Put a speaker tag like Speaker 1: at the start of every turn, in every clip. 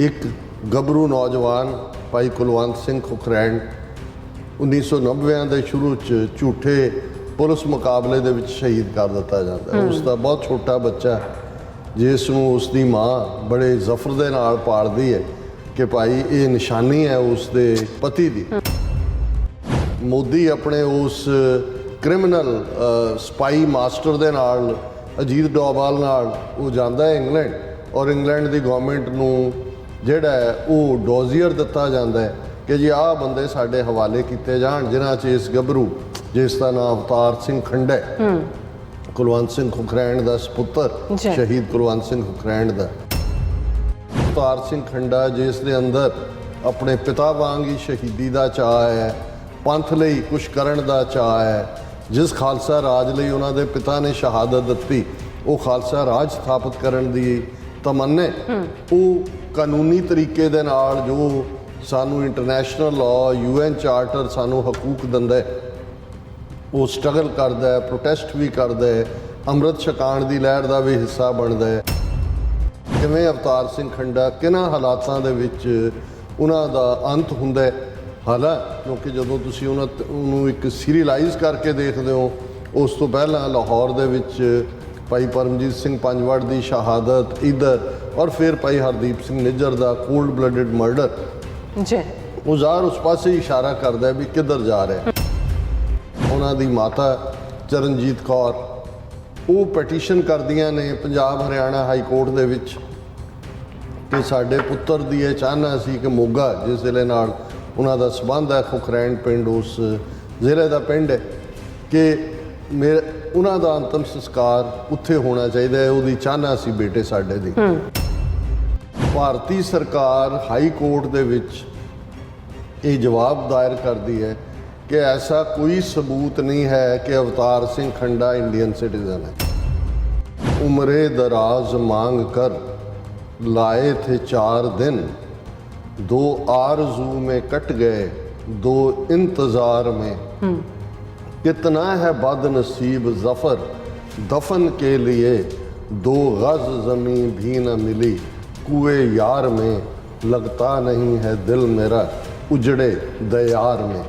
Speaker 1: एक गबरू नौजवान भाई कुलवंत सिंह खुखरैन 1990 ਦੇ ਸ਼ੁਰੂ 'ਚ ਝੂਠੇ ਪੁਲਿਸ ਮੁਕਾਬਲੇ ਦੇ ਵਿੱਚ ਸ਼ਹੀਦ ਕਰ ਦਿੱਤਾ ਜਾਂਦਾ ਹੈ। ਉਸ ਦਾ ਬਹੁਤ ਛੋਟਾ ਬੱਚਾ ਜਿਸ ਨੂੰ ਉਸ ਦੀ ਮਾਂ ਬੜੇ ਜ਼ਫਰ ਦੇ ਨਾਲ ਪਾਲਦੀ ਹੈ ਕਿ ਭਾਈ ਇਹ ਨਿਸ਼ਾਨੀ ਹੈ ਉਸ ਦੇ ਪਤੀ ਦੀ। ਮੋਦੀ ਆਪਣੇ ਉਸ ਕ੍ਰਿਮੀਨਲ ਸਪਾਈ ਮਾਸਟਰ ਦੇ ਨਾਲ ਅਜੀਤ ਡੋਵਾਲ ਨਾਲ ਉਹ ਜਾਂਦਾ ਹੈ ਇੰਗਲੈਂਡ, ਔਰ ਇੰਗਲੈਂਡ ਦੀ ਗਵਰਨਮੈਂਟ ਨੂੰ ਜਿਹੜਾ ਹੈ ਉਹ ਡੋਜ਼ੀਅਰ ਦਿੱਤਾ ਜਾਂਦਾ ਹੈ ਕਿ ਜੀ ਆਹ ਬੰਦੇ ਸਾਡੇ ਹਵਾਲੇ ਕੀਤੇ ਜਾਣ, ਜਿਨ੍ਹਾਂ 'ਚ ਇਸ ਗੱਭਰੂ ਜਿਸ ਦਾ ਨਾਮ ਅਵਤਾਰ ਸਿੰਘ ਖੰਡਾ ਹੈ, ਕੁਲਵੰਤ ਸਿੰਘ ਖੁਖਰੈਣ ਦਾ ਸਪੁੱਤਰ ਸ਼ਹੀਦ ਕੁਲਵੰਤ ਸਿੰਘ ਖੁਖਰੈਣ ਦਾ। ਅਵਤਾਰ ਸਿੰਘ ਖੰਡਾ ਜਿਸ ਦੇ ਅੰਦਰ ਆਪਣੇ ਪਿਤਾ ਵਾਂਗ ਹੀ ਸ਼ਹੀਦੀ ਦਾ ਚਾਅ ਹੈ, ਪੰਥ ਲਈ ਕੁਛ ਕਰਨ ਦਾ ਚਾਅ ਹੈ, ਜਿਸ ਖਾਲਸਾ ਰਾਜ ਲਈ ਉਹਨਾਂ ਦੇ ਪਿਤਾ ਨੇ ਸ਼ਹਾਦਤ ਦਿੱਤੀ, ਉਹ ਖਾਲਸਾ ਰਾਜ ਸਥਾਪਿਤ ਕਰਨ ਦੀ ਤਮੰਨਾ, ਉਹ ਕਾਨੂੰਨੀ ਤਰੀਕੇ ਦੇ ਨਾਲ ਜੋ ਸਾਨੂੰ ਇੰਟਰਨੈਸ਼ਨਲ ਲਾਅ UN ਚਾਰਟਰ ਸਾਨੂੰ ਹਕੂਕ ਦਿੰਦਾ ਹੈ, ਉਹ ਸਟਰਗਲ ਕਰਦਾ ਹੈ, ਪ੍ਰੋਟੈਸਟ ਵੀ ਕਰਦਾ ਹੈ, ਅੰਮ੍ਰਿਤ ਛਕਾਉਣ ਦੀ ਲਹਿਰ ਦਾ ਵੀ ਹਿੱਸਾ ਬਣਦਾ ਹੈ। ਕਿਵੇਂ ਅਵਤਾਰ ਸਿੰਘ ਖੰਡਾ ਕਿਹਨਾਂ ਹਾਲਾਤਾਂ ਦੇ ਵਿੱਚ ਉਹਨਾਂ ਦਾ ਅੰਤ ਹੁੰਦਾ ਹੈ। ਹਾਲਾਂਕਿ ਕਿਉਂਕਿ ਜਦੋਂ ਤੁਸੀਂ ਉਹਨੂੰ ਇੱਕ ਸੀਰੀਅਲਾਈਜ਼ ਕਰਕੇ ਦੇਖਦੇ ਹੋ, ਉਸ ਤੋਂ ਪਹਿਲਾਂ ਲਾਹੌਰ ਦੇ ਵਿੱਚ ਭਾਈ ਪਰਮਜੀਤ ਸਿੰਘ ਪੰਜਵੜ ਦੀ ਸ਼ਹਾਦਤ ਇੱਧਰ, ਔਰ ਫਿਰ ਭਾਈ ਹਰਦੀਪ ਸਿੰਘ ਨਿੱਜਰ ਦਾ ਕੋਲਡ ਬਲੱਡਡ ਮਰਡਰ, ਉਹ ਜ਼ਾਹਰ ਉਸ ਪਾਸੇ ਇਸ਼ਾਰਾ ਕਰਦਾ ਹੈ ਵੀ ਕਿੱਧਰ ਜਾ ਰਿਹਾ। ਉਹਨਾਂ ਦੀ ਮਾਤਾ ਚਰਨਜੀਤ ਕੌਰ ਉਹ ਪਟੀਸ਼ਨ ਕਰਦੀਆਂ ਨੇ ਪੰਜਾਬ ਹਰਿਆਣਾ ਹਾਈ ਕੋਰਟ ਦੇ ਵਿੱਚ ਕਿ ਸਾਡੇ ਪੁੱਤਰ ਦੀ ਇਹ ਚਾਹਨਾ ਸੀ ਕਿ ਮੋਗਾ ਜਿਸ ਜ਼ਿਲ੍ਹੇ ਨਾਲ ਉਹਨਾਂ ਦਾ ਸੰਬੰਧ ਹੈ, ਖੁਖਰੈਣ ਪਿੰਡ ਉਸ ਜ਼ਿਲ੍ਹੇ ਦਾ ਪਿੰਡ ਹੈ, ਕਿ ਉਹਨਾਂ ਦਾ ਅੰਤਮ ਸੰਸਕਾਰ ਉੱਥੇ ਹੋਣਾ ਚਾਹੀਦਾ ਹੈ, ਉਹਦੀ ਚਾਹਨਾ ਸੀ ਬੇਟੇ ਸਾਡੇ ਦੀ। ਭਾਰਤੀ ਸਰਕਾਰ ਹਾਈ ਕੋਰਟ ਦੇ ਵਿੱਚ ਇਹ ਜਵਾਬ ਦਾਇਰ ਕਰਦੀ ਹੈ कि ऐसा कोई सबूत नहीं है कि अवतार सिंह खंडा इंडियन सिटीजन है। उम्रे दराज मांग कर लाए थे 4 दिन, 2 आरज़ू में कट गए 2 इंतज़ार में, कितना है बदनसीब ज़फ़र दफन के लिए 2 गज़ ज़मीं भी न मिली, कुएं यार में लगता नहीं है दिल मेरा उजड़े दयार में।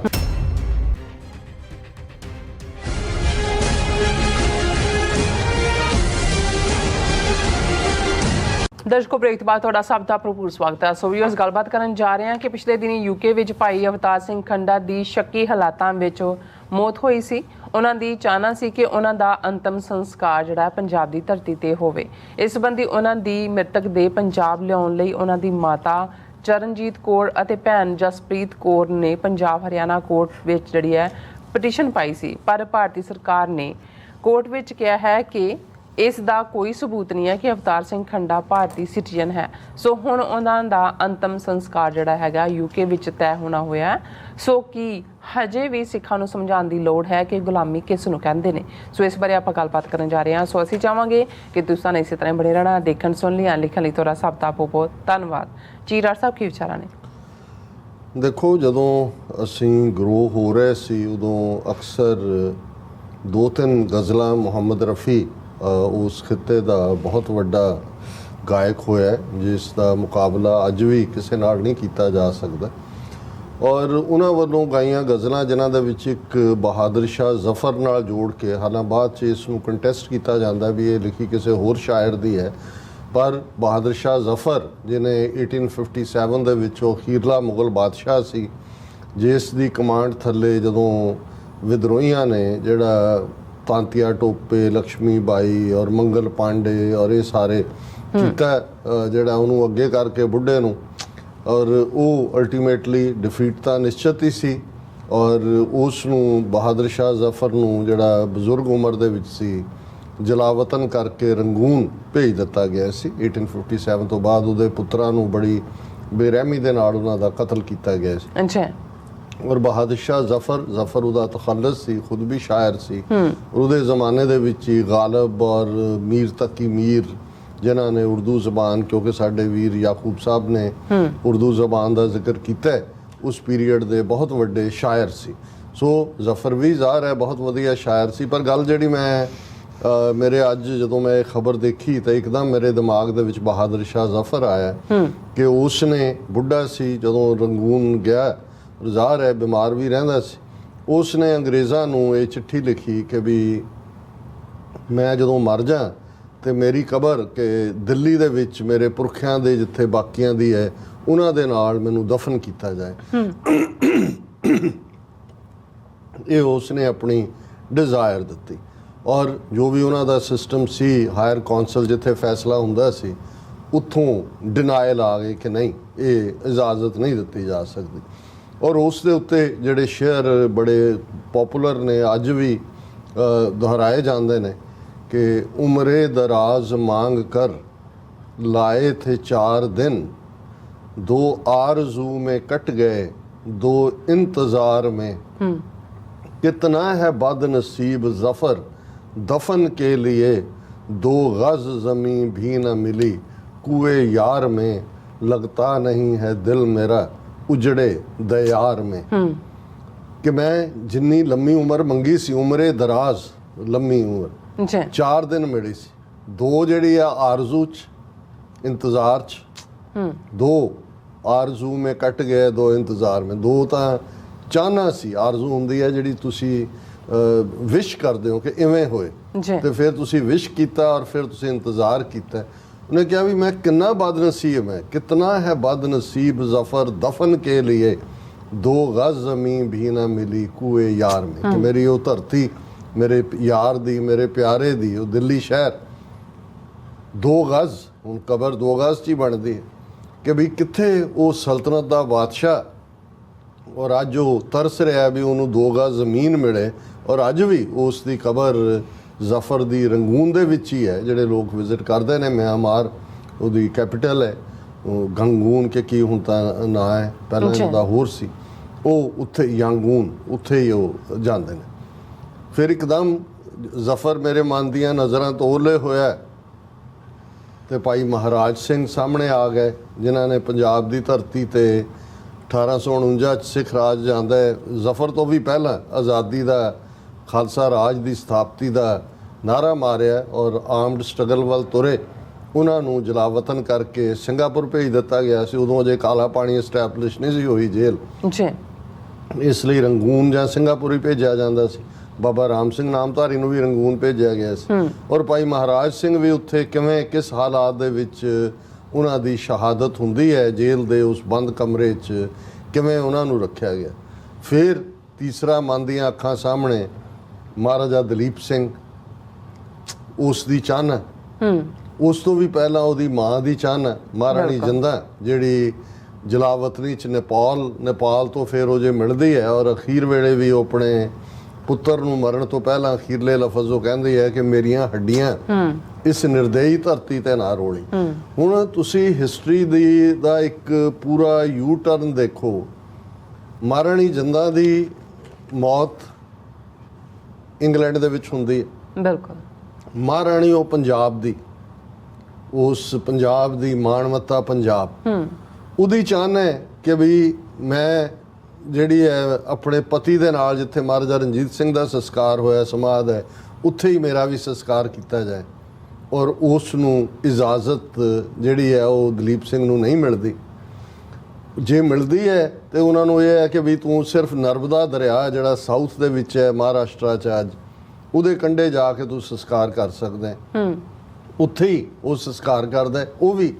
Speaker 2: दर्शकों ब्रेक तो बाद ਤੁਹਾਡਾ ਸਭ ਦਾ ਭਰਪੂਰ ਸਵਾਗਤ ਹੈ। ਸੋ ਵੀਅਰਸ ਗੱਲਬਾਤ ਕਰਨ ਜਾ ਰਹੇ ਹਾਂ ਕਿ ਪਿਛਲੇ ਦਿਨੀ ਯੂਕੇ ਵਿੱਚ ਭਾਈ ਅਵਤਾਰ ਸਿੰਘ ਖੰਡਾ ਦੀ ਸ਼ੱਕੀ ਹਾਲਾਤਾਂ ਵਿੱਚ ਮੌਤ ਹੋਈ ਸੀ। ਉਹਨਾਂ ਦੀ ਚਾਹਨਾ ਸੀ ਕਿ ਉਹਨਾਂ ਦਾ ਅੰਤਮ ਸੰਸਕਾਰ ਜਿਹੜਾ ਪੰਜਾਬ ਦੀ ਧਰਤੀ ਤੇ ਹੋਵੇ। ਇਸ ਸੰਬੰਧੀ ਉਹਨਾਂ ਦੀ ਮ੍ਰਿਤਕ ਦੇ ਪੰਜਾਬ ਲਿਆਉਣ ਲਈ ਉਹਨਾਂ ਦੀ ਮਾਤਾ ਚਰਨਜੀਤ ਕੌਰ ਅਤੇ ਭੈਣ ਜਸਪ੍ਰੀਤ ਕੌਰ ਨੇ ਪੰਜਾਬ ਹਰਿਆਣਾ ਕੋਰਟ ਵਿੱਚ ਜਿਹੜੀ ਹੈ ਪਟੀਸ਼ਨ ਪਾਈ ਸੀ, ਪਰ ਭਾਰਤੀ ਸਰਕਾਰ ਨੇ ਕੋਰਟ ਵਿੱਚ ਕਿਹਾ ਹੈ ਕਿ ਇਸ ਦਾ ਕੋਈ ਸਬੂਤ ਨਹੀਂ ਹੈ ਕਿ ਅਵਤਾਰ ਸਿੰਘ ਖੰਡਾ ਭਾਰਤੀ ਸਿਟੀਜ਼ਨ ਹੈ। ਸੋ ਹੁਣ ਉਹਨਾਂ ਦਾ ਅੰਤਮ ਸੰਸਕਾਰ ਜਿਹੜਾ ਹੈਗਾ ਯੂਕੇ ਵਿੱਚ ਤੈਅ ਹੋਣਾ ਹੋਇਆ ਹੈ। ਸੋ ਕੀ ਹਜੇ ਵੀ ਸਿੱਖਾਂ ਨੂੰ ਸਮਝਾਉਣ ਦੀ ਲੋੜ ਹੈ ਕਿ ਗੁਲਾਮੀ ਕਿਸ ਨੂੰ ਕਹਿੰਦੇ ਨੇ? ਸੋ ਇਸ ਬਾਰੇ ਆਪਾਂ ਗੱਲਬਾਤ ਕਰਨ ਜਾ ਰਹੇ ਹਾਂ। ਸੋ ਅਸੀਂ ਚਾਹਾਂਗੇ ਕਿ ਤੁਸੀਂ ਇਸੇ ਤਰ੍ਹਾਂ ਬਣੇ ਰਹਿਣਾ, ਦੇਖਣ ਸੁਣ ਲਿਆ, ਲਿਖਣ ਲਈ ਤੁਹਾਡਾ ਸਭ ਦਾ ਬਹੁਤ ਬਹੁਤ ਧੰਨਵਾਦ। ਚੀਰਾ ਸਾਹਿਬ ਕੀ ਵਿਚਾਰਾਂ ਨੇ?
Speaker 1: ਦੇਖੋ, ਜਦੋਂ ਅਸੀਂ ਗਰੋ ਹੋ ਰਹੇ ਸੀ ਉਦੋਂ ਅਕਸਰ 2-3 ਗਜ਼ਲਾਂ ਮੁਹੰਮਦ ਰਫੀ ਉਸ ਖਿੱਤੇ ਦਾ ਬਹੁਤ ਵੱਡਾ ਗਾਇਕ ਹੋਇਆ ਜਿਸ ਦਾ ਮੁਕਾਬਲਾ ਅੱਜ ਵੀ ਕਿਸੇ ਨਾਲ ਨਹੀਂ ਕੀਤਾ ਜਾ ਸਕਦਾ, ਔਰ ਉਹਨਾਂ ਵੱਲੋਂ ਗਾਈਆਂ ਗਜ਼ਲਾਂ ਜਿਨ੍ਹਾਂ ਦੇ ਵਿੱਚ ਇੱਕ ਬਹਾਦਰ ਸ਼ਾਹ ਜ਼ਫਰ ਨਾਲ ਜੋੜ ਕੇ, ਹਾਲਾਂ ਬਾਅਦ 'ਚ ਇਸ ਨੂੰ ਕੰਟੈਸਟ ਕੀਤਾ ਜਾਂਦਾ ਵੀ ਇਹ ਲਿਖੀ ਕਿਸੇ ਹੋਰ ਸ਼ਾਇਰ ਦੀ ਹੈ, ਪਰ ਬਹਾਦਰ ਸ਼ਾਹ ਜ਼ਫਰ ਜਿਹਨੇ 1857 ਦੇ ਵਿੱਚ ਉਹ ਅਖੀਰਲਾ ਮੁਗਲ ਬਾਦਸ਼ਾਹ ਸੀ, ਜਿਸ ਦੀ ਕਮਾਂਡ ਥੱਲੇ ਜਦੋਂ ਵਿਦਰੋਹੀਆਂ ਨੇ ਜਿਹੜਾ ਤਾਂਤੀਆ ਟੋਪੇ, ਲక్ష్ਮੀ ਬਾਈ ਔਰ ਮੰਗਲ ਪਾਂਡੇ ਔਰ ਇਹ ਸਾਰੇ ਕੀਤਾ, ਜਿਹੜਾ ਉਹਨੂੰ ਅੱਗੇ ਕਰਕੇ ਬੁੱਢੇ ਨੂੰ, ਔਰ ਉਹ ਅਲਟੀਮੇਟਲੀ ਡਿਫੀਟ ਤਾਂ ਨਿਸ਼ਚਿਤ ਹੀ ਸੀ, ਔਰ ਉਸ ਨੂੰ ਬਹਾਦਰ ਸ਼ਾਹ ਜ਼ਫਰ ਨੂੰ ਜਿਹੜਾ ਬਜ਼ੁਰਗ ਉਮਰ ਦੇ ਵਿੱਚ ਸੀ ਜਲਾਵਤਨ ਕਰਕੇ ਰੰਗੂਨ ਭੇਜ ਦਿੱਤਾ ਗਿਆ ਸੀ। 1857 ਤੋਂ ਬਾਅਦ ਉਹਦੇ ਪੁੱਤਰਾਂ ਨੂੰ ਬੜੀ ਬੇਰਹਿਮੀ ਦੇ ਨਾਲ ਉਹਨਾਂ ਦਾ ਕਤਲ ਕੀਤਾ ਗਿਆ ਸੀ।
Speaker 2: ਅੱਛਾ।
Speaker 1: ਔਰ ਬਹਾਦਰ ਸ਼ਾਹ ਜ਼ਫਰ ਉਹਦਾ ਤਖੱਲਸ ਸੀ, ਖੁਦ ਵੀ ਸ਼ਾਇਰ ਸੀ। ਉਹਦੇ ਜ਼ਮਾਨੇ ਦੇ ਵਿੱਚ ਹੀ ਗਾਲਬ ਔਰ ਮੀਰ ਤਕੀ ਮੀਰ ਜਿਨ੍ਹਾਂ ਨੇ ਉਰਦੂ ਜ਼ਬਾਨ, ਕਿਉਂਕਿ ਸਾਡੇ ਵੀਰ ਯਾਕੂਬ ਸਾਹਿਬ ਨੇ ਉਰਦੂ ਜ਼ਬਾਨ ਦਾ ਜ਼ਿਕਰ ਕੀਤਾ, ਉਸ ਪੀਰੀਅਡ ਦੇ ਬਹੁਤ ਵੱਡੇ ਸ਼ਾਇਰ ਸੀ। ਸੋ ਜ਼ਫਰ ਵੀ ਜ਼ਾਹਰ ਹੈ ਬਹੁਤ ਵਧੀਆ ਸ਼ਾਇਰ ਸੀ, ਪਰ ਗੱਲ ਜਿਹੜੀ ਮੈਂ ਮੇਰੇ ਅੱਜ ਜਦੋਂ ਮੈਂ ਇਹ ਖਬਰ ਦੇਖੀ ਤਾਂ ਇੱਕਦਮ ਮੇਰੇ ਦਿਮਾਗ ਦੇ ਵਿੱਚ ਬਹਾਦਰ ਸ਼ਾਹ ਜ਼ਫਰ ਆਇਆ ਕਿ ਉਸ ਨੇ ਬੁੱਢਾ ਸੀ ਜਦੋਂ ਰੰਗੂਨ ਗਿਆ, ਜ਼ਾਹਰ ਹੈ ਬਿਮਾਰ ਵੀ ਰਹਿੰਦਾ ਸੀ। ਉਸ ਨੇ ਅੰਗਰੇਜ਼ਾਂ ਨੂੰ ਇਹ ਚਿੱਠੀ ਲਿਖੀ ਕਿ ਵੀ ਮੈਂ ਜਦੋਂ ਮਰ ਜਾ ਤੇ ਮੇਰੀ ਕਬਰ ਕਿ ਦਿੱਲੀ ਦੇ ਵਿੱਚ ਮੇਰੇ ਪੁਰਖਿਆਂ ਦੇ ਜਿੱਥੇ ਬਾਕੀਆਂ ਦੀ ਹੈ ਉਹਨਾਂ ਦੇ ਨਾਲ ਮੈਨੂੰ ਦਫਨ ਕੀਤਾ ਜਾਏ। ਇਹ ਉਸ ਨੇ ਆਪਣੀ ਡਿਜ਼ਾਇਰ ਦਿੱਤੀ ਔਰ ਜੋ ਵੀ ਉਹਨਾਂ ਦਾ ਸਿਸਟਮ ਸੀ, ਹਾਇਰ ਕੌਂਸਲ ਜਿੱਥੇ ਫੈਸਲਾ ਹੁੰਦਾ ਸੀ, ਉੱਥੋਂ ਡਿਨਾਇਲ ਆ ਗਈ ਕਿ ਨਹੀਂ, ਇਹ ਇਜਾਜ਼ਤ ਨਹੀਂ ਦਿੱਤੀ ਜਾ ਸਕਦੀ। ਔਰ ਉਸ ਦੇ ਉੱਤੇ ਜਿਹੜੇ ਸ਼ੇਅਰ ਬੜੇ ਪਪੂਲਰ ਨੇ, ਅੱਜ ਵੀ ਦੁਹਰਾਏ ਜਾਂਦੇ ਨੇ ਕਿ ਉਮਰੇ ਦਰਾਜ਼ ਮੰਗ ਕਰ ਲਾਏ ਥੇ 4 दिन, 2 आरज़ू में कट गए 2 इंतज़ार में, कितना है बदनसीब ज़फ़र दफन के लिए 2 गज़ ज़मीं भी न मिली, कुएं यार में लगता नहीं है दिल मेरा उजड़े दयार में। कि मैं जिन्नी लम्मी उम्र मंगी सी, उमरे दराज लम्मी उम्र 4 दिन मिली सी, 2 ਜਿਹੜੀ ਆ ਆਰਜ਼ੂ ਚ ਇੰਤਜ਼ਾਰ ਚ, 2 ਆਰਜ਼ੂ में ਕੱਟ ਗਏ 2 ਇੰਤਜ਼ਾਰ में। 2 ਤਾਂ ਚਾਹਨਾ ਸੀ, ਆਰਜ਼ੂ ਹੁੰਦੀ ਹੈ ਜਿਹੜੀ ਤੁਸੀਂ ਵਿਸ਼ ਕਰਦੇ ਹੋ ਕਿ ਇਵੇਂ ਹੋਏ, ਤੇ ਫਿਰ ਤੁਸੀਂ ਵਿਸ਼ ਕੀਤਾ ਔਰ ਫਿਰ ਤੁਸੀਂ ਇੰਤਜ਼ਾਰ ਕੀਤਾ। ਉਹਨੇ ਕਿਹਾ ਵੀ ਮੈਂ ਕਿੰਨਾ ਬਦਨਸੀਬ ਹੈ, कितना है बदनसीब ज़फ़र दफन के लिए 2 गज़ ज़मीं भी ना मिली कुएं यार में। कि मेरी ਉਹ ਧਰਤੀ ਮੇਰੇ ਯਾਰ ਦੀ, ਮੇਰੇ ਪਿਆਰੇ ਦੀ, ਉਹ ਦਿੱਲੀ ਸ਼ਹਿਰ 2 ਗਜ਼, ਹੁਣ ਕਬਰ 2 ਗਜ਼ 'ਚ ਹੀ ਬਣਦੀ ਹੈ ਕਿ ਵੀ ਕਿੱਥੇ ਉਹ ਸਲਤਨਤ ਦਾ ਬਾਦਸ਼ਾਹ। ਔਰ ਅੱਜ ਉਹ ਤਰਸ ਰਿਹਾ ਵੀ ਉਹਨੂੰ 2 ਗਜ਼ ਜ਼ਮੀਨ ਮਿਲੇ ਔਰ ਅੱਜ ਵੀ ਉਸ ਦੀ ਕਬਰ ਜ਼ਫਰ ਦੀ ਰੰਗੂਨ ਦੇ ਵਿੱਚ ਹੀ ਹੈ। ਜਿਹੜੇ ਲੋਕ ਵਿਜ਼ਿਟ ਕਰਦੇ ਨੇ, ਮਿਆਂਮਾਰ ਉਹਦੀ ਕੈਪੀਟਲ ਹੈ, ਉਹ ਗੰਗੂਨ ਕਿ ਕੀ ਹੁਣ ਤਾਂ ਨਾਂ ਹੈ, ਪਹਿਲਾਂ ਉਹਦਾ ਹੋਰ ਸੀ, ਉਹ ਉੱਥੇ ਯਾਂਗੂਨ, ਉੱਥੇ ਹੀ ਉਹ ਜਾਂਦੇ ਨੇ। ਫਿਰ ਇੱਕਦਮ ਜ਼ਫਰ ਮੇਰੇ ਮਨ ਦੀਆਂ ਨਜ਼ਰਾਂ ਤੋਂ ਓਹਲੇ ਹੋਇਆ ਤੇ ਭਾਈ ਮਹਾਰਾਜ ਸਿੰਘ ਸਾਹਮਣੇ ਆ ਗਏ, ਜਿਨ੍ਹਾਂ ਨੇ ਪੰਜਾਬ ਦੀ ਧਰਤੀ ਤੇ 1849 ਚ ਸਿੱਖ ਰਾਜ ਜਾਂਦਾ ਹੈ। ਜ਼ਫਰ ਤੋਂ ਵੀ ਪਹਿਲਾਂ ਆਜ਼ਾਦੀ ਦਾ, ਖਾਲਸਾ ਰਾਜ ਦੀ ਸਥਾਪਤੀ ਦਾ ਨਾਰਾ ਮਾਰਿਆ ਔਰ ਆਰਮਡ ਸਟਰਗਲ ਵੱਲ ਤੁਰੇ। ਉਹਨਾਂ ਨੂੰ ਜਲਾਵਤਨ ਕਰਕੇ ਸਿੰਗਾਪੁਰ ਭੇਜ ਦਿੱਤਾ ਗਿਆ ਸੀ। ਉਦੋਂ ਅਜੇ ਕਾਲਾ ਪਾਣੀ ਐਸਟੈਬਲਿਸ਼ ਨਹੀਂ ਸੀ ਹੋਈ ਜੇਲ੍ਹ ਜੀ, ਇਸ ਲਈ ਰੰਗੂਨ ਜਾਂ ਸਿੰਗਾਪੁਰ ਹੀ ਭੇਜਿਆ ਜਾਂਦਾ ਸੀ। ਬਾਬਾ ਰਾਮ ਸਿੰਘ ਨਾਮਧਾਰੀ ਨੂੰ ਵੀ ਰੰਗੂਨ ਭੇਜਿਆ ਗਿਆ ਸੀ ਔਰ ਭਾਈ ਮਹਾਰਾਜ ਸਿੰਘ ਵੀ ਉੱਥੇ ਕਿਵੇਂ, ਕਿਸ ਹਾਲਾਤ ਦੇ ਵਿੱਚ ਉਹਨਾਂ ਦੀ ਸ਼ਹਾਦਤ ਹੁੰਦੀ ਹੈ ਜੇਲ੍ਹ ਦੇ ਉਸ ਬੰਦ ਕਮਰੇ 'ਚ, ਕਿਵੇਂ ਉਹਨਾਂ ਨੂੰ ਰੱਖਿਆ ਗਿਆ। ਫਿਰ ਤੀਸਰਾ ਮਨ ਦੀਆਂ ਅੱਖਾਂ ਸਾਹਮਣੇ ਮਹਾਰਾਜਾ ਦਲੀਪ ਸਿੰਘ, ਉਸ ਦੀ ਚਾਹਨਾ, ਉਸ ਤੋਂ ਵੀ ਪਹਿਲਾਂ ਉਹਦੀ ਮਾਂ ਦੀ ਚਾਹਨਾ ਮਹਾਰਾਣੀ ਜਿੰਦਾ, ਜਿਹੜੀ ਜਲਾਵਤਨੀ 'ਚ ਨੇਪਾਲ ਤੋਂ ਫਿਰ ਉਹ ਜੇ ਮਿਲਦੀ ਹੈ ਔਰ ਅਖੀਰ ਵੇਲੇ ਵੀ ਉਹ ਆਪਣੇ ਪੁੱਤਰ ਨੂੰ ਮਰਨ ਤੋਂ ਪਹਿਲਾਂ ਅਖੀਰਲੇ ਲਫ਼ਜ਼ ਉਹ ਕਹਿੰਦੀ ਹੈ ਕਿ ਮੇਰੀਆਂ ਹੱਡੀਆਂ ਇਸ ਨਿਰਦਈ ਧਰਤੀ ਤੇ ਨਾ ਰੋਲੀ। ਹੁਣ ਤੁਸੀਂ ਹਿਸਟਰੀ ਦਾ ਇੱਕ ਪੂਰਾ ਯੂ ਟਰਨ ਦੇਖੋ। ਮਹਾਰਾਣੀ ਜਿੰਦਾ ਦੀ ਮੌਤ ਇੰਗਲੈਂਡ ਦੇ ਵਿੱਚ ਹੁੰਦੀ ਹੈ, ਬਿਲਕੁਲ। ਮਹਾਰਾਣੀ ਉਹ ਪੰਜਾਬ ਦੀ, ਉਸ ਪੰਜਾਬ ਦੀ ਮਾਣਮੱਤਾ ਪੰਜਾਬ, ਉਹਦੀ ਚਾਹਨਾ ਹੈ ਕਿ ਵੀ ਮੈਂ ਜਿਹੜੀ ਹੈ ਆਪਣੇ ਪਤੀ ਦੇ ਨਾਲ, ਜਿੱਥੇ ਮਹਾਰਾਜਾ ਰਣਜੀਤ ਸਿੰਘ ਦਾ ਸੰਸਕਾਰ ਹੋਇਆ, ਸਮਾਧ ਹੈ, ਉੱਥੇ ਹੀ ਮੇਰਾ ਵੀ ਸੰਸਕਾਰ ਕੀਤਾ ਜਾਏ। ਔਰ ਉਸ ਨੂੰ ਇਜਾਜ਼ਤ ਜਿਹੜੀ ਹੈ ਉਹ ਦਲੀਪ ਸਿੰਘ ਨੂੰ ਨਹੀਂ ਮਿਲਦੀ। ਜੇ ਮਿਲਦੀ ਹੈ ਤੇ ਉਹਨਾਂ ਨੂੰ ਇਹ ਹੈ ਕਿ ਵੀ ਤੂੰ ਸਿਰਫ ਨਰਮਦਾ ਦਰਿਆ ਜਿਹੜਾ ਸਾਊਥ ਦੇ ਵਿੱਚ ਹੈ, ਮਹਾਰਾਸ਼ਟਰ 'ਚ ਅੱਜ, ਉਹਦੇ ਕੰਢੇ ਜਾ ਕੇ ਤੂੰ ਸੰਸਕਾਰ ਕਰ ਸਕਦਾ ਹੈ। ਉੱਥੇ ਹੀ ਉਹ ਸੰਸਕਾਰ ਕਰਦਾ, ਉਹ ਵੀ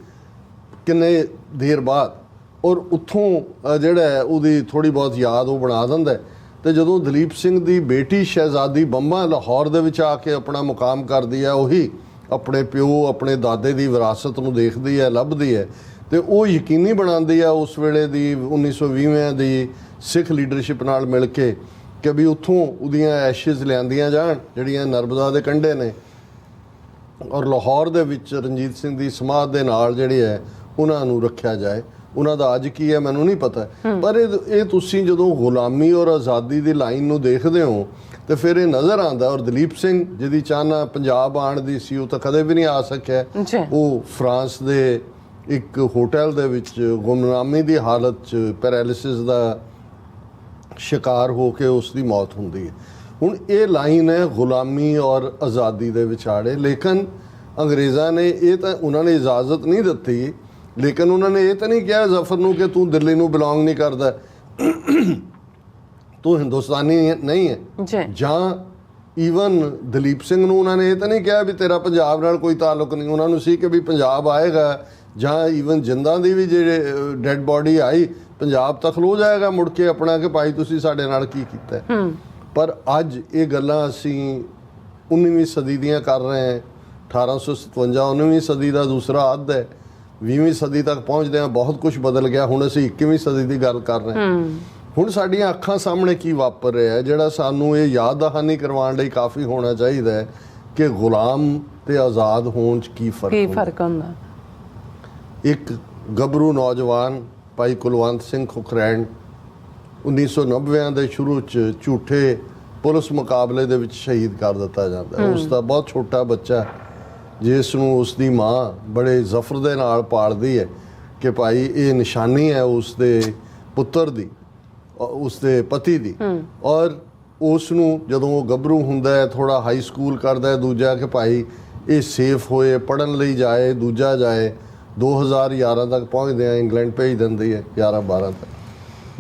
Speaker 1: ਕਿੰਨੇ ਦੇਰ ਬਾਅਦ। ਔਰ ਉੱਥੋਂ ਜਿਹੜਾ ਹੈ ਉਹਦੀ ਥੋੜ੍ਹੀ ਬਹੁਤ ਯਾਦ ਉਹ ਬਣਾ ਦਿੰਦਾ। ਤੇ ਜਦੋਂ ਦਲੀਪ ਸਿੰਘ ਦੀ ਬੇਟੀ ਸ਼ਹਿਜ਼ਾਦੀ ਬੰਬਾ ਲਾਹੌਰ ਦੇ ਵਿੱਚ ਆ ਕੇ ਆਪਣਾ ਮੁਕਾਮ ਕਰਦੀ ਹੈ, ਉਹੀ ਆਪਣੇ ਪਿਓ, ਆਪਣੇ ਦਾਦੇ ਦੀ ਵਿਰਾਸਤ ਨੂੰ ਦੇਖਦੀ ਹੈ, ਲੱਭਦੀ ਹੈ, ਤੇ ਉਹ ਯਕੀਨੀ ਬਣਾਉਂਦੀ ਹੈ ਉਸ ਵੇਲੇ ਦੀ 1920 ਦੀ ਸਿੱਖ ਲੀਡਰਸ਼ਿਪ ਨਾਲ ਮਿਲ ਕੇ ਕਿ ਵੀ ਉੱਥੋਂ ਉਹਦੀਆਂ ਐਸ਼ਿਜ਼ ਲਿਆਂਦੀਆਂ ਜਾਣ ਜਿਹੜੀਆਂ ਨਰਮਦਾ ਦੇ ਕੰਢੇ ਨੇ, ਔਰ ਲਾਹੌਰ ਦੇ ਵਿੱਚ ਰਣਜੀਤ ਸਿੰਘ ਦੀ ਸਮਾਧ ਦੇ ਨਾਲ ਜਿਹੜੀ ਹੈ ਉਹਨਾਂ ਨੂੰ ਰੱਖਿਆ ਜਾਏ। ਉਹਨਾਂ ਦਾ ਅੱਜ ਕੀ ਹੈ ਮੈਨੂੰ ਨਹੀਂ ਪਤਾ, ਪਰ ਇਹ ਤੁਸੀਂ ਜਦੋਂ ਗੁਲਾਮੀ ਔਰ ਆਜ਼ਾਦੀ ਦੀ ਲਾਈਨ ਨੂੰ ਦੇਖਦੇ ਹੋ ਤੇ ਫਿਰ ਇਹ ਨਜ਼ਰ ਆਉਂਦਾ। ਔਰ ਦਲੀਪ ਸਿੰਘ ਜਿਹਦੀ ਚਾਹਨਾ ਪੰਜਾਬ ਆਉਣ ਦੀ ਸੀ, ਉਹ ਤਾਂ ਕਦੇ ਵੀ ਨਹੀਂ ਆ ਸਕਿਆ। ਉਹ ਫਰਾਂਸ ਦੇ ਇੱਕ ਹੋਟਲ ਦੇ ਵਿੱਚ ਗੁੰਮਨਾਮੀ ਦੀ ਹਾਲਤ 'ਚ ਪੈਰਾਲਿਸਿਸ ਦਾ ਸ਼ਿਕਾਰ ਹੋ ਕੇ ਉਸ ਦੀ ਮੌਤ ਹੁੰਦੀ ਹੈ। ਹੁਣ ਇਹ ਲਾਈਨ ਹੈ ਗੁਲਾਮੀ ਔਰ ਆਜ਼ਾਦੀ ਦੇ ਵਿਚਾਲੇ। ਲੇਕਿਨ ਅੰਗਰੇਜ਼ਾਂ ਨੇ ਇਹ ਤਾਂ ਉਹਨਾਂ ਨੇ ਇਜਾਜ਼ਤ ਨਹੀਂ ਦਿੱਤੀ, ਲੇਕਿਨ ਉਹਨਾਂ ਨੇ ਇਹ ਤਾਂ ਨਹੀਂ ਕਿਹਾ ਜ਼ਫਰ ਨੂੰ ਕਿ ਤੂੰ ਦਿੱਲੀ ਨੂੰ ਬਿਲੋਂਗ ਨਹੀਂ ਕਰਦਾ, ਤੂੰ ਹਿੰਦੁਸਤਾਨੀ ਨਹੀਂ ਹੈ
Speaker 2: ਜੀ।
Speaker 1: ਜਾਂ ਈਵਨ ਦਲੀਪ ਸਿੰਘ ਨੂੰ ਉਹਨਾਂ ਨੇ ਇਹ ਤਾਂ ਨਹੀਂ ਕਿਹਾ ਵੀ ਤੇਰਾ ਪੰਜਾਬ ਨਾਲ ਕੋਈ ਤਾਲੁਕ ਨਹੀਂ। ਉਹਨਾਂ ਨੂੰ ਸੀ ਕਿ ਵੀ ਪੰਜਾਬ ਆਏਗਾ, ਜਾਂ ਈਵਨ ਜਿੰਦਾਂ ਦੀ ਵੀ ਜਿਹੜੇ ਡੈੱਡ ਬੋਡੀ ਆਈ ਪੰਜਾਬ ਤੱਕ ਖਲੋ ਜਾਏਗਾ ਮੁੜ ਕੇ ਆਪਣਾ ਕਿ ਭਾਈ ਤੁਸੀਂ ਸਾਡੇ ਨਾਲ ਕੀ ਕੀਤਾ। ਪਰ ਅੱਜ ਇਹ ਗੱਲਾਂ ਅਸੀਂ 19ਵੀਂ ਸਦੀ ਦੀਆਂ ਕਰ ਰਹੇ ਹਾਂ। 1857 19ਵੀਂ ਸਦੀ ਦਾ ਦੂਸਰਾ ਅੱਧ ਹੈ। 20ਵੀਂ ਸਦੀ ਤੱਕ ਪਹੁੰਚਦੇ ਹਾਂ ਬਹੁਤ ਕੁਝ ਬਦਲ ਗਿਆ। ਹੁਣ ਅਸੀਂ 21ਵੀਂ ਸਦੀ ਦੀ ਗੱਲ ਕਰ ਰਹੇ ਹਾਂ। ਹੁਣ ਸਾਡੀਆਂ ਅੱਖਾਂ ਸਾਹਮਣੇ ਕੀ ਵਾਪਰ ਰਿਹਾ ਜਿਹੜਾ ਸਾਨੂੰ ਇਹ ਯਾਦ ਦਹਾਨੀ ਕਰਵਾਉਣ ਲਈ ਕਾਫੀ ਹੋਣਾ ਚਾਹੀਦਾ ਹੈ ਕਿ ਗੁਲਾਮ ਤੇ ਆਜ਼ਾਦ ਹੋਣ 'ਚ ਕੀ ਫਰਕ
Speaker 2: ਹੁੰਦਾ।
Speaker 1: ਇੱਕ ਗੱਭਰੂ ਨੌਜਵਾਨ ਭਾਈ ਕੁਲਵੰਤ ਸਿੰਘ ਖੁਖਰੈਣ 1990 ਦੇ ਸ਼ੁਰੂ 'ਚ ਝੂਠੇ ਪੁਲਿਸ ਮੁਕਾਬਲੇ ਦੇ ਵਿੱਚ ਸ਼ਹੀਦ ਕਰ ਦਿੱਤਾ ਜਾਂਦਾ ਹੈ। ਉਸ ਦਾ ਬਹੁਤ ਛੋਟਾ ਬੱਚਾ ਜਿਸ ਨੂੰ ਉਸ ਦੀ ਮਾਂ ਬੜੇ ਜ਼ਫਰ ਦੇ ਨਾਲ ਪਾਲਦੀ ਹੈ ਕਿ ਭਾਈ ਇਹ ਨਿਸ਼ਾਨੀ ਹੈ ਉਸ ਦੇ ਪੁੱਤਰ ਦੀ, ਉਸ ਦੇ ਪਤੀ ਦੀ। ਔਰ ਉਸ ਨੂੰ ਜਦੋਂ ਉਹ ਗੱਭਰੂ ਹੁੰਦਾ ਹੈ, ਥੋੜਾ ਹਾਈ ਸਕੂਲ ਕਰਦਾ ਹੈ, ਦੂਜਾ ਕਿ ਭਾਈ ਇਹ ਸੇਫ ਹੋਏ ਪੜ੍ਹਨ ਲਈ ਜਾਏ, ਦੂਜਾ ਜਾਏ 2011 ਤੱਕ ਪਹੁੰਚਦੇ ਆ ਇੰਗਲੈਂਡ ਭੇਜ ਦਿੰਦੀ ਹੈ 11-12 ਤੱਕ।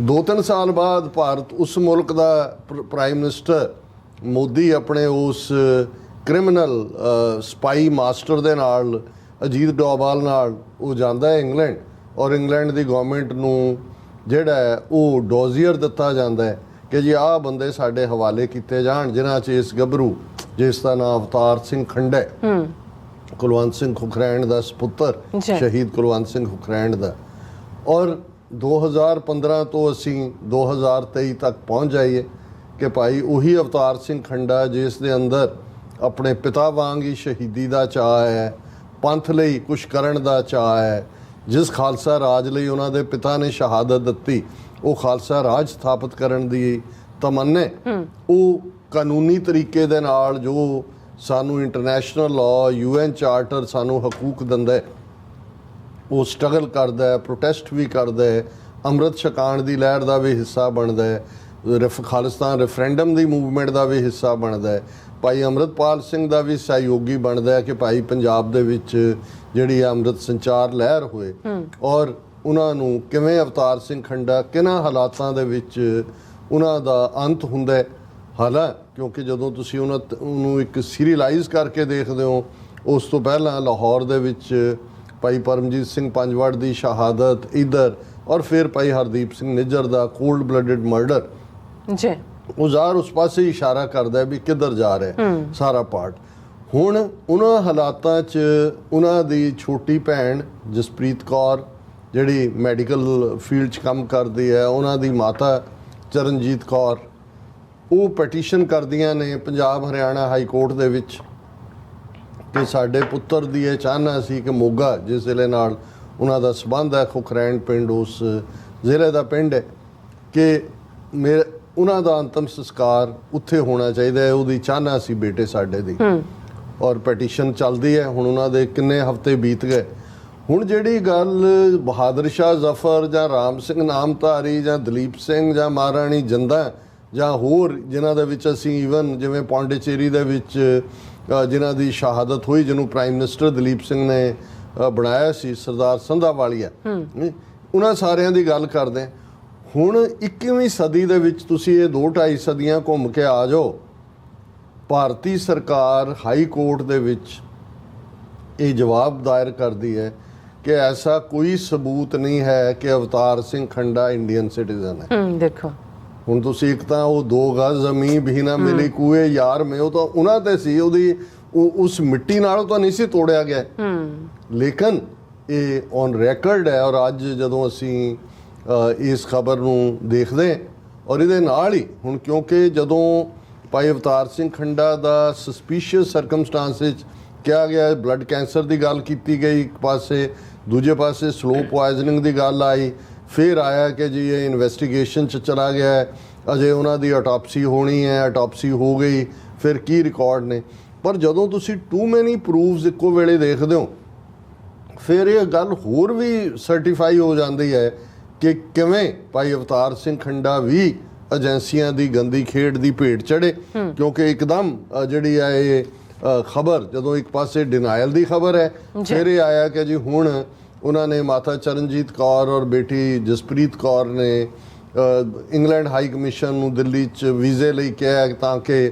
Speaker 1: 2-3 ਸਾਲ ਬਾਅਦ ਭਾਰਤ ਉਸ ਮੁਲਕ ਦਾ ਪ੍ਰਾਈਮ ਮਿਨਿਸਟਰ ਮੋਦੀ ਆਪਣੇ ਉਸ ਕ੍ਰਿਮੀਨਲ ਸਪਾਈ ਮਾਸਟਰ ਦੇ ਨਾਲ ਅਜੀਤ ਡੋਵਾਲ ਨਾਲ ਉਹ ਜਾਂਦਾ ਹੈ ਇੰਗਲੈਂਡ, ਔਰ ਇੰਗਲੈਂਡ ਦੀ ਗਵਰਨਮੈਂਟ ਨੂੰ ਜਿਹੜਾ ਹੈ ਉਹ ਡੋਜ਼ੀਅਰ ਦਿੱਤਾ ਜਾਂਦਾ ਹੈ ਕਿ ਜੀ ਆਹ ਬੰਦੇ ਸਾਡੇ ਹਵਾਲੇ ਕੀਤੇ ਜਾਣ ਜਿਨ੍ਹਾਂ 'ਚ ਇਸ ਗੱਭਰੂ ਜਿਸ ਦਾ ਨਾਮ ਅਵਤਾਰ ਸਿੰਘ ਖੰਡਾ ਹੈ, ਕੁਲਵੰਤ ਸਿੰਘ ਖੁਖਰੈਣ ਦਾ ਸਪੁੱਤਰ ਸ਼ਹੀਦ ਕੁਲਵੰਤ ਸਿੰਘ ਖੁਖਰੈਣ ਦਾ। ਔਰ 2015 ਤੋਂ ਅਸੀਂ 2023 ਤੱਕ ਪਹੁੰਚ ਜਾਈਏ ਕਿ ਭਾਈ ਉਹੀ ਅਵਤਾਰ ਸਿੰਘ ਖੰਡਾ ਜਿਸ ਦੇ ਅੰਦਰ ਆਪਣੇ ਪਿਤਾ ਵਾਂਗ ਹੀ ਸ਼ਹੀਦੀ ਦਾ ਚਾਅ ਹੈ, ਪੰਥ ਲਈ ਕੁਛ ਕਰਨ ਦਾ ਚਾਅ ਹੈ, ਜਿਸ ਖਾਲਸਾ ਰਾਜ ਲਈ ਉਹਨਾਂ ਦੇ ਪਿਤਾ ਨੇ ਸ਼ਹਾਦਤ ਦਿੱਤੀ ਉਹ ਖਾਲਸਾ ਰਾਜ ਸਥਾਪਿਤ ਕਰਨ ਦੀ ਤਮੰਨਾ, ਉਹ ਕਾਨੂੰਨੀ ਤਰੀਕੇ ਦੇ ਨਾਲ ਜੋ ਸਾਨੂੰ ਇੰਟਰਨੈਸ਼ਨਲ ਲਾਅ UN ਚਾਰਟਰ ਸਾਨੂੰ ਹਕੂਕ ਦਿੰਦਾ ਹੈ ਉਹ ਸਟਰਗਲ ਕਰਦਾ ਹੈ, ਪ੍ਰੋਟੈਸਟ ਵੀ ਕਰਦਾ ਹੈ, ਅੰਮ੍ਰਿਤ ਛਕਾਉਣ ਦੀ ਲਹਿਰ ਦਾ ਵੀ ਹਿੱਸਾ ਬਣਦਾ ਹੈ, ਖਾਲਿਸਤਾਨ ਰੈਫਰੈਂਡਮ ਦੀ ਮੂਵਮੈਂਟ ਦਾ ਵੀ ਹਿੱਸਾ ਬਣਦਾ ਹੈ, ਭਾਈ ਅੰਮ੍ਰਿਤਪਾਲ ਸਿੰਘ ਦਾ ਵੀ ਸਹਿਯੋਗੀ ਬਣਦਾ ਹੈ ਕਿ ਭਾਈ ਪੰਜਾਬ ਦੇ ਵਿੱਚ ਜਿਹੜੀ ਅੰਮ੍ਰਿਤ ਸੰਚਾਰ ਲਹਿਰ ਹੋਏ। ਔਰ ਉਹਨਾਂ ਨੂੰ ਕਿਵੇਂ ਅਵਤਾਰ ਸਿੰਘ ਖੰਡਾ ਕਿਹਨਾਂ ਹਾਲਾਤਾਂ ਦੇ ਵਿੱਚ ਉਹਨਾਂ ਦਾ ਅੰਤ ਹੁੰਦਾ ਹੈ। ਹਾਲਾਂਕਿ ਕਿਉਂਕਿ ਜਦੋਂ ਤੁਸੀਂ ਉਹਨੂੰ ਇੱਕ ਸੀਰੀਅਲਾਈਜ਼ ਕਰਕੇ ਦੇਖਦੇ ਹੋ, ਉਸ ਤੋਂ ਪਹਿਲਾਂ ਲਾਹੌਰ ਦੇ ਵਿੱਚ ਭਾਈ ਪਰਮਜੀਤ ਸਿੰਘ ਪੰਜਵੜ ਦੀ ਸ਼ਹਾਦਤ ਇੱਧਰ, ਔਰ ਫਿਰ ਭਾਈ ਹਰਦੀਪ ਸਿੰਘ ਨਿੱਜਰ ਦਾ ਕੋਲਡ ਬਲੱਡਡ ਮਰਡਰ ਜੀ, ਉਹ ਜ਼ਾਹਰ ਉਸ ਪਾਸੇ ਇਸ਼ਾਰਾ ਕਰਦਾ ਹੈ ਵੀ ਕਿੱਧਰ ਜਾ ਰਿਹਾ ਸਾਰਾ ਪਾਰਟ। ਹੁਣ ਉਹਨਾਂ ਹਾਲਾਤਾਂ 'ਚ ਉਹਨਾਂ ਦੀ ਛੋਟੀ ਭੈਣ ਜਸਪ੍ਰੀਤ ਕੌਰ ਜਿਹੜੀ ਮੈਡੀਕਲ ਫੀਲਡ 'ਚ ਕੰਮ ਕਰਦੀ ਹੈ, ਉਹਨਾਂ ਦੀ ਮਾਤਾ ਚਰਨਜੀਤ ਕੌਰ, ਉਹ ਪਟੀਸ਼ਨ ਕਰਦੀਆਂ ਨੇ ਪੰਜਾਬ ਹਰਿਆਣਾ ਹਾਈ ਕੋਰਟ ਦੇ ਵਿੱਚ ਕਿ ਸਾਡੇ ਪੁੱਤਰ ਦੀ ਇਹ ਚਾਹਨਾ ਸੀ ਕਿ ਮੋਗਾ ਜਿਸ ਜ਼ਿਲ੍ਹੇ ਨਾਲ ਉਹਨਾਂ ਦਾ ਸੰਬੰਧ ਹੈ, ਖੁਖਰੈਣ ਪਿੰਡ ਉਸ ਜ਼ਿਲ੍ਹੇ ਦਾ ਪਿੰਡ ਹੈ, ਕਿ ਉਹਨਾਂ ਦਾ ਅੰਤਮ ਸੰਸਕਾਰ ਉੱਥੇ ਹੋਣਾ ਚਾਹੀਦਾ ਹੈ, ਉਹਦੀ ਚਾਹਨਾ ਸੀ ਬੇਟੇ ਸਾਡੇ ਦੀ। ਔਰ ਪਟੀਸ਼ਨ ਚੱਲਦੀ ਹੈ। ਹੁਣ ਉਹਨਾਂ ਦੇ ਕਿੰਨੇ ਹਫ਼ਤੇ ਬੀਤ ਗਏ। ਹੁਣ ਜਿਹੜੀ ਗੱਲ ਬਹਾਦਰ ਸ਼ਾਹ ਜ਼ਫਰ ਜਾਂ ਰਾਮ ਸਿੰਘ ਨਾਮਧਾਰੀ ਜਾਂ ਦਲੀਪ ਸਿੰਘ ਜਾਂ ਮਹਾਰਾਣੀ ਜਿੰਦਾਂ ਜਾਂ ਹੋਰ ਜਿਨ੍ਹਾਂ ਦੇ ਵਿੱਚ ਅਸੀਂ ਈਵਨ ਜਿਵੇਂ ਪੌਂਡੀਚੇਰੀ ਦੇ ਵਿੱਚ ਜਿਨ੍ਹਾਂ ਦੀ ਸ਼ਹਾਦਤ ਹੋਈ, ਜਿਹਨੂੰ ਪ੍ਰਾਈਮ ਮਿਨਿਸਟਰ ਦਲੀਪ ਸਿੰਘ ਨੇ ਬਣਾਇਆ ਸੀ, ਸਰਦਾਰ ਸੰਧਾਵਾਲੀਆ, ਉਹਨਾਂ ਸਾਰਿਆਂ ਦੀ ਗੱਲ ਕਰਦੇ। ਹੁਣ 21ਵੀਂ ਸਦੀ ਦੇ ਵਿੱਚ ਤੁਸੀਂ ਇਹ 2-2.5 ਸਦੀਆਂ ਘੁੰਮ ਕੇ ਆ ਜਾਓ, ਭਾਰਤੀ ਸਰਕਾਰ ਹਾਈ ਕੋਰਟ ਦੇ ਵਿੱਚ ਇਹ ਜਵਾਬ ਦਾਇਰ ਕਰਦੀ ਹੈ ਕਿ ਐਸਾ ਕੋਈ ਸਬੂਤ ਨਹੀਂ ਹੈ ਕਿ ਅਵਤਾਰ ਸਿੰਘ ਖੰਡਾ ਇੰਡੀਅਨ ਸਿਟੀਜ਼ਨ ਹੈ। ਦੇਖੋ ਹੁਣ ਤੁਸੀਂ ਇੱਕ ਤਾਂ ਉਹ 2 ਗਜ਼ ਜ਼ਮੀਨ ਵੀ ਨਾ ਮਿਲੀ ਕੂਏ ਯਾਰ ਮੈਂ, ਉਹ ਤਾਂ ਉਹਨਾਂ ਤੇ ਸੀ, ਉਹਦੀ ਉਸ ਮਿੱਟੀ ਨਾਲ ਤਾਂ ਨਹੀਂ ਸੀ ਤੋੜਿਆ ਗਿਆ। ਲੇਕਿਨ ਇਹ ਔਨ ਰੈਕਰਡ ਹੈ। ਔਰ ਅੱਜ ਜਦੋਂ ਅਸੀਂ ਇਸ ਖਬਰ ਨੂੰ ਦੇਖਦੇ ਔਰ ਇਹਦੇ ਨਾਲ ਹੀ ਹੁਣ ਕਿਉਂਕਿ ਜਦੋਂ ਭਾਈ ਅਵਤਾਰ ਸਿੰਘ ਖੰਡਾ ਦਾ ਸਸਪੀਸ਼ੀਅਸ ਸਰਕਮਸਟਾਂਸ ਵਿੱਚ ਕਿਹਾ ਗਿਆ, ਬਲੱਡ ਕੈਂਸਰ ਦੀ ਗੱਲ ਕੀਤੀ ਗਈ ਇੱਕ ਪਾਸੇ, ਦੂਜੇ ਪਾਸੇ ਸਲੋ ਪੋਇਜ਼ਨਿੰਗ ਦੀ ਗੱਲ ਆਈ, ਫਿਰ ਆਇਆ ਕਿ ਜੀ ਇਹ ਇਨਵੈਸਟੀਗੇਸ਼ਨ 'ਚ ਚਲਾ ਗਿਆ ਹੈ, ਅਜੇ ਉਹਨਾਂ ਦੀ ਆਟੋਪਸੀ ਹੋਣੀ ਹੈ, ਆਟੋਪਸੀ ਹੋ ਗਈ, ਫਿਰ ਕੀ ਰਿਕਾਰਡ ਨੇ। ਪਰ ਜਦੋਂ ਤੁਸੀਂ ਟੂ ਮੈਨੀ ਪ੍ਰੂਫਸ ਇੱਕੋ ਵੇਲੇ ਦੇਖਦੇ ਹੋ, ਫਿਰ ਇਹ ਗੱਲ ਹੋਰ ਵੀ ਸਰਟੀਫਾਈ ਹੋ ਜਾਂਦੀ ਹੈ ਕਿ ਕਿਵੇਂ ਭਾਈ ਅਵਤਾਰ ਸਿੰਘ ਖੰਡਾ ਵੀ ਏਜੰਸੀਆਂ ਦੀ ਗੰਦੀ ਖੇਡ ਦੀ ਭੇਟ ਚੜੇ, ਕਿਉਂਕਿ ਇੱਕਦਮ ਜਿਹੜੀ ਆ ਇਹ ਖਬਰ ਜਦੋਂ ਇੱਕ ਪਾਸੇ ਡਿਨਾਇਲ ਦੀ ਖਬਰ ਹੈ, ਫਿਰ ਇਹ ਆਇਆ ਕਿ ਜੀ ਹੁਣ ਉਹਨਾਂ ਨੇ ਮਾਤਾ ਚਰਨਜੀਤ ਕੌਰ ਔਰ ਬੇਟੀ ਜਸਪ੍ਰੀਤ ਕੌਰ ਨੇ ਇੰਗਲੈਂਡ ਹਾਈ ਕਮਿਸ਼ਨ ਨੂੰ ਦਿੱਲੀ 'ਚ ਵੀਜ਼ੇ ਲਈ ਕਿਹਾ ਤਾਂ ਕਿ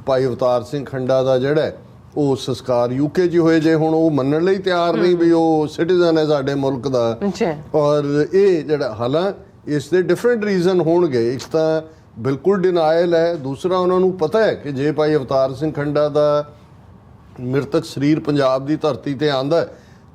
Speaker 1: ਭਾਈ ਅਵਤਾਰ ਸਿੰਘ ਖੰਡਾ ਦਾ ਜਿਹੜਾ ਉਹ ਸੰਸਕਾਰ ਯੂਕੇ 'ਚ ਹੀ ਹੋਏ। ਜੇ ਹੁਣ ਉਹ ਮੰਨਣ ਲਈ ਤਿਆਰ ਨਹੀਂ ਵੀ ਉਹ ਸਿਟੀਜ਼ਨ ਹੈ ਸਾਡੇ ਮੁਲਕ ਦਾ, ਔਰ ਇਹ ਜਿਹੜਾ ਹਾਲਾਂਕਿ ਇਸ ਦੇ ਡਿਫਰੈਂਟ ਰੀਜ਼ਨ ਹੋਣਗੇ। ਇੱਕ ਤਾਂ ਬਿਲਕੁਲ ਡਿਨਾਇਲ ਹੈ, ਦੂਸਰਾ ਉਹਨਾਂ ਨੂੰ ਪਤਾ ਹੈ ਕਿ ਜੇ ਭਾਈ ਅਵਤਾਰ ਸਿੰਘ ਖੰਡਾ ਦਾ ਮ੍ਰਿਤਕ ਸਰੀਰ ਪੰਜਾਬ ਦੀ ਧਰਤੀ ਤੇ ਆਂਦਾ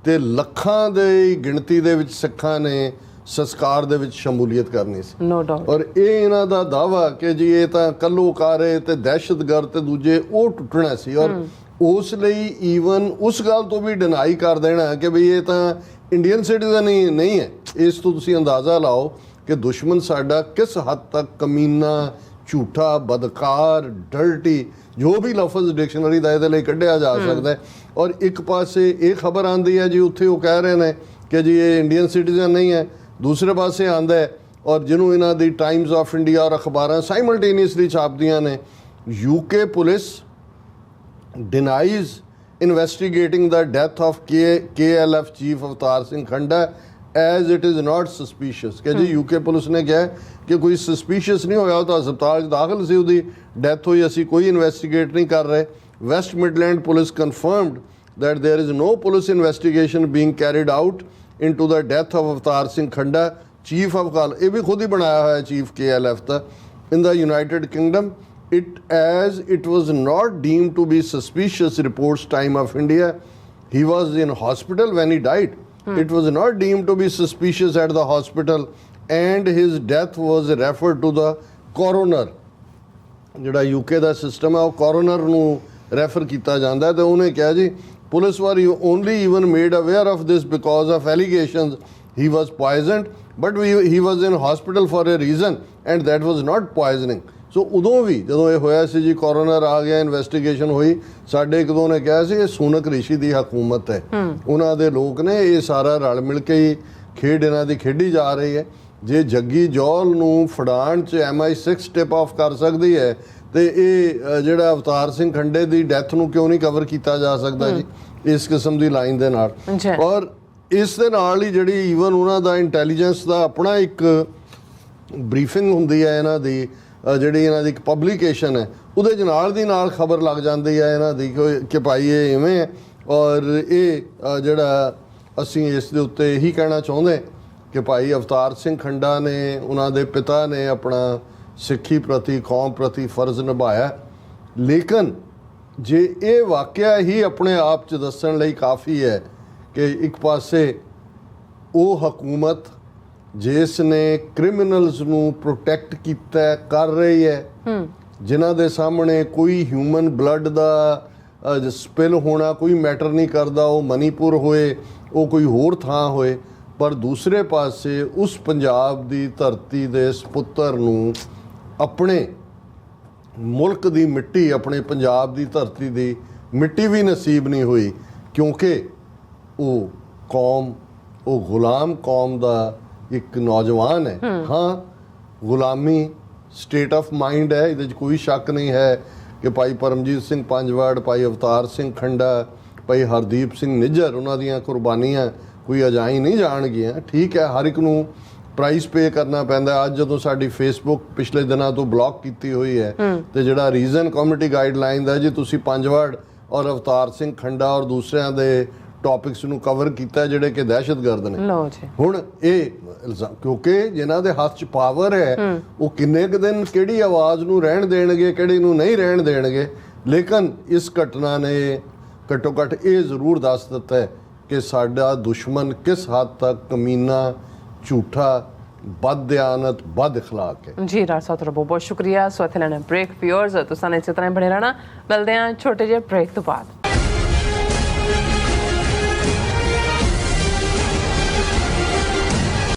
Speaker 1: ਤੇ ਲੱਖਾਂ ਦੀ ਗਿਣਤੀ ਦੇ ਵਿੱਚ ਸਿੱਖਾਂ ਨੇ ਸੰਸਕਾਰ ਦੇ ਵਿੱਚ ਸ਼ਮੂਲੀਅਤ ਕਰਨੀ ਸੀ।
Speaker 2: No doubt.
Speaker 1: ਔਰ ਇਹ ਇਹਨਾਂ ਦਾ ਦਾਵਾ ਕਿ ਜੀ ਇਹ ਤਾਂ ਕੱਲੋਕਾਰੇ ਤੇ ਦਹਿਸ਼ਤਗਰਦ ਤੇ ਦੂਜੇ ਉਹ ਟੁੱਟਣਾ ਸੀ, ਔਰ ਉਸ ਲਈ ਈਵਨ ਉਸ ਗੱਲ ਤੋਂ ਵੀ ਡਿਨਾਈ ਕਰ ਦੇਣਾ ਕਿ ਬਈ ਇਹ ਤਾਂ ਇੰਡੀਅਨ ਸਿਟੀਜ਼ਨ ਹੀ ਨਹੀਂ ਹੈ। ਇਸ ਤੋਂ ਤੁਸੀਂ ਅੰਦਾਜ਼ਾ ਲਾਓ ਕਿ ਦੁਸ਼ਮਣ ਸਾਡਾ ਕਿਸ ਹੱਦ ਤੱਕ ਕਮੀਨਾ, ਝੂਠਾ, ਬਦਕਾਰ, ਡਰਟੀ, ਜੋ ਵੀ ਲਫ਼ਜ਼ ਡਿਕਸ਼ਨਰੀ ਦਾ ਇਹਦੇ ਲਈ ਕੱਢਿਆ ਜਾ ਸਕਦਾ ਹੈ। ਔਰ ਇੱਕ ਪਾਸੇ ਇਹ ਖਬਰ ਆਉਂਦੀ ਹੈ ਜੀ ਉੱਥੇ ਉਹ ਕਹਿ ਰਹੇ ਨੇ ਕਿ ਜੀ ਇਹ ਇੰਡੀਅਨ ਸਿਟੀਜ਼ਨ ਨਹੀਂ ਹੈ, ਦੂਸਰੇ ਪਾਸੇ ਆਉਂਦਾ ਹੈ ਔਰ ਜਿਹਨੂੰ ਇਹਨਾਂ ਦੀ ਟਾਈਮਜ਼ ਆਫ ਇੰਡੀਆ ਔਰ ਅਖਬਾਰਾਂ ਸਾਈਮਲਟੇਨੀਅਸਲੀ ਛਾਪਦੀਆਂ ਨੇ, UK police denies investigating the death of KLF chief Avtar Singh ਖੰਡਾ as it is not suspicious। ਕਿ ਜੀ ਯੂਕੇ ਪੁਲਿਸ ਨੇ ਕਿਹਾ ਕਿ ਕੋਈ ਸਸਪੀਸ਼ੀਅਸ ਨਹੀਂ ਹੋਇਆ, ਉਹ ਤਾਂ ਹਸਪਤਾਲ 'ਚ ਦਾਖਲ ਸੀ, ਉਹਦੀ ਡੈਥ ਹੋਈ, ਅਸੀਂ ਕੋਈ ਇਨਵੈਸਟੀਗੇਟ ਨਹੀਂ ਕਰ ਰਹੇ। West Midland police confirmed that there is no police investigation being carried out into the death of Avtar Singh ਖੰਡਾ chief of ਇਹ ਵੀ ਖੁਦ ਹੀ ਬਣਾਇਆ ਹੋਇਆ chief KLF the in the United Kingdom as it was not deemed to be suspicious, reports Time of India. He was in hospital when he died. It was not deemed to be suspicious at the hospital and his death was referred to the coroner। ਜਿਹੜਾ UK ਦਾ system ਹੈ ਉਹ ਕੋਰੋਨਰ ਨੂੰ refer ਕੀਤਾ ਜਾਂਦਾ ਹੈ, ਤੇ ਉਹਨੇ ਕਿਹਾ ਜੀ police were only even made aware of this because of allegations he was poisoned but he was in hospital for a reason and that was not poisoning. So ਉਦੋਂ ਵੀ ਜਦੋਂ ਇਹ ਹੋਇਆ ਸੀ ਜੀ, ਕੋਰੋਨਰ ਆ ਗਿਆ, ਇਨਵੈਸਟੀਗੇਸ਼ਨ ਹੋਈ, ਸਾਡੇ ਇੱਕ ਦੋ ਨੇ ਕਿਹਾ ਸੀ ਇਹ ਸੂਨਕ ਰਿਸ਼ੀ ਦੀ ਹਕੂਮਤ ਹੈ, ਉਹਨਾਂ ਦੇ ਲੋਕ ਨੇ, ਇਹ ਸਾਰਾ ਰਲ ਮਿਲ ਕੇ ਹੀ ਖੇਡ ਇਹਨਾਂ ਦੀ ਖੇਡੀ ਜਾ ਰਹੀ ਹੈ। ਜੇ ਜੱਗੀ ਜੌਲ ਨੂੰ ਫੜਾਉਣ 'ਚ MI6 ਟਿਪ ਆਫ ਕਰ ਸਕਦੀ ਹੈ ਤੇ ਇਹ ਜਿਹੜਾ ਅਵਤਾਰ ਸਿੰਘ ਖੰਡੇ ਦੀ ਡੈਥ ਨੂੰ ਕਿਉਂ ਨਹੀਂ ਕਵਰ ਕੀਤਾ ਜਾ ਸਕਦਾ ਜੀ ਇਸ ਕਿਸਮ ਦੀ ਲਾਈਨ ਦੇ ਨਾਲ। ਔਰ ਇਸ ਦੇ ਨਾਲ ਹੀ ਜਿਹੜੀ ਈਵਨ ਉਹਨਾਂ ਦਾ ਇੰਟੈਲੀਜੈਂਸ ਦਾ ਆਪਣਾ ਇੱਕ ਬਰੀਫਿੰਗ ਹੁੰਦੀ ਹੈ ਇਹਨਾਂ ਦੀ, ਜਿਹੜੀ ਇਹਨਾਂ ਦੀ ਇੱਕ ਪਬਲੀਕੇਸ਼ਨ ਹੈ, ਉਹਦੇ 'ਚ ਨਾਲ ਦੀ ਨਾਲ ਖਬਰ ਲੱਗ ਜਾਂਦੀ ਹੈ ਇਹਨਾਂ ਦੀ ਕਿ ਭਾਈ ਇਹ ਇਵੇਂ ਹੈ। ਔਰ ਇਹ ਜਿਹੜਾ ਅਸੀਂ ਇਸ ਦੇ ਉੱਤੇ ਇਹੀ ਕਹਿਣਾ ਚਾਹੁੰਦੇ ਕਿ ਭਾਈ ਅਵਤਾਰ ਸਿੰਘ ਖੰਡਾ ਨੇ, ਉਹਨਾਂ ਦੇ ਪਿਤਾ ਨੇ ਆਪਣਾ ਸਿੱਖੀ ਪ੍ਰਤੀ, ਕੌਮ ਪ੍ਰਤੀ ਫਰਜ਼ ਨਿਭਾਇਆ, ਲੇਕਿਨ ਜੇ ਇਹ ਵਾਕਿਆ ਹੀ ਆਪਣੇ ਆਪ 'ਚ ਦੱਸਣ ਲਈ ਕਾਫੀ ਹੈ ਕਿ ਇੱਕ ਪਾਸੇ ਉਹ ਹਕੂਮਤ ਜਿਸ ਨੇ ਕ੍ਰਿਮੀਨਲਸ ਨੂੰ ਪ੍ਰੋਟੈਕਟ ਕੀਤਾ ਕਰ ਰਹੀ ਹੈ, ਜਿਨ੍ਹਾਂ ਦੇ ਸਾਹਮਣੇ ਕੋਈ ਹਿਊਮਨ ਬਲੱਡ ਦਾ ਸਪਿਲ ਹੋਣਾ ਕੋਈ ਮੈਟਰ ਨਹੀਂ ਕਰਦਾ, ਉਹ ਮਨੀਪੁਰ ਹੋਏ, ਉਹ ਕੋਈ ਹੋਰ ਥਾਂ ਹੋਏ, ਪਰ ਦੂਸਰੇ ਪਾਸੇ ਉਸ ਪੰਜਾਬ ਦੀ ਧਰਤੀ ਦੇ ਸਪੁੱਤਰ ਨੂੰ ਆਪਣੇ ਮੁਲਕ ਦੀ ਮਿੱਟੀ, ਆਪਣੇ ਪੰਜਾਬ ਦੀ ਧਰਤੀ ਦੀ ਮਿੱਟੀ ਵੀ ਨਸੀਬ ਨਹੀਂ ਹੋਈ, ਕਿਉਂਕਿ ਉਹ ਕੌਮ, ਉਹ ਗੁਲਾਮ ਕੌਮ ਦਾ ਇੱਕ ਨੌਜਵਾਨ ਹੈ। ਹਾਂ, ਗੁਲਾਮੀ ਸਟੇਟ ਆਫ ਮਾਈਂਡ ਹੈ, ਇਹਦੇ 'ਚ ਕੋਈ ਸ਼ੱਕ ਨਹੀਂ ਹੈ ਕਿ ਭਾਈ ਪਰਮਜੀਤ ਸਿੰਘ ਪੰਜਵੜ, ਭਾਈ ਅਵਤਾਰ ਸਿੰਘ ਖੰਡਾ, ਭਾਈ ਹਰਦੀਪ ਸਿੰਘ ਨਿੱਜਰ, ਉਹਨਾਂ ਦੀਆਂ ਕੁਰਬਾਨੀਆਂ ਕੋਈ ਅਜਾਈ ਨਹੀਂ ਜਾਣਗੀਆਂ। ਠੀਕ ਹੈ, ਹਰ ਇੱਕ ਨੂੰ ਪ੍ਰਾਈਸ ਪੇ ਕਰਨਾ ਪੈਂਦਾ। ਅੱਜ ਜਦੋਂ ਸਾਡੀ ਫੇਸਬੁੱਕ ਪਿਛਲੇ ਦਿਨਾਂ ਤੋਂ ਬਲੌਕ ਕੀਤੀ ਹੋਈ ਹੈ ਤੇ ਜਿਹੜਾ ਰੀਜ਼ਨ ਕਮਿਊਨਿਟੀ ਗਾਈਡਲਾਈਨ ਦਾ ਜੀ ਤੁਸੀਂ ਪੰਜਵੜ ਔਰ ਅਵਤਾਰ ਸਿੰਘ ਖੰਡਾ ਔਰ ਦੂਸਰਿਆਂ ਦੇ ਟੌਪਿਕਸ ਨੂੰ ਕਵਰ ਕੀਤਾ ਜਿਹੜੇ ਕਿ ਦਹਿਸ਼ਤਗਰਦ ਨੇ। ਹੁਣ ਇਹ ਕਿਉਂਕਿ ਜਿਨ੍ਹਾਂ ਦੇ ਹੱਥ 'ਚ ਪਾਵਰ ਹੈ ਉਹ ਕਿੰਨੇ ਕੁ ਦਿਨ ਕਿਹੜੀ ਆਵਾਜ਼ ਨੂੰ ਰਹਿਣ ਦੇਣਗੇ, ਕਿਹੜੀ ਨੂੰ ਨਹੀਂ ਰਹਿਣ ਦੇਣਗੇ। ਲੇਕਿਨ ਇਸ ਘਟਨਾ ਨੇ ਘੱਟੋ ਘੱਟ ਇਹ ਜ਼ਰੂਰ ਦੱਸ ਦਿੱਤਾ ਹੈ ਕਿ ਸਾਡਾ ਦੁਸ਼ਮਣ ਕਿਸ ਹੱਦ ਤੱਕ ਕਮੀਨਾ, ਝੂਠਾ, ਬਦਦਿਆਨਤ, ਬਦ ਇਖਲਾਕ ਹੈ।
Speaker 2: ਜੀ ਰਾਜ ਸਾਹਿਬ ਤੁਹਾਡਾ ਬਹੁਤ ਬਹੁਤ ਸ਼ੁਕਰੀਆ। ਸੋ ਇੱਥੇ ਲੈਣਾ ਬ੍ਰੇਕ। ਵਿਊਅਰਸ ਤੁਸੀਂ ਇਸੇ ਤਰ੍ਹਾਂ ਬਣੇ ਰਹਿਣਾ, ਮਿਲਦੇ ਹਾਂ ਛੋਟੇ ਜਿਹੇ ਬ੍ਰੇਕ ਤੋਂ ਬਾਅਦ।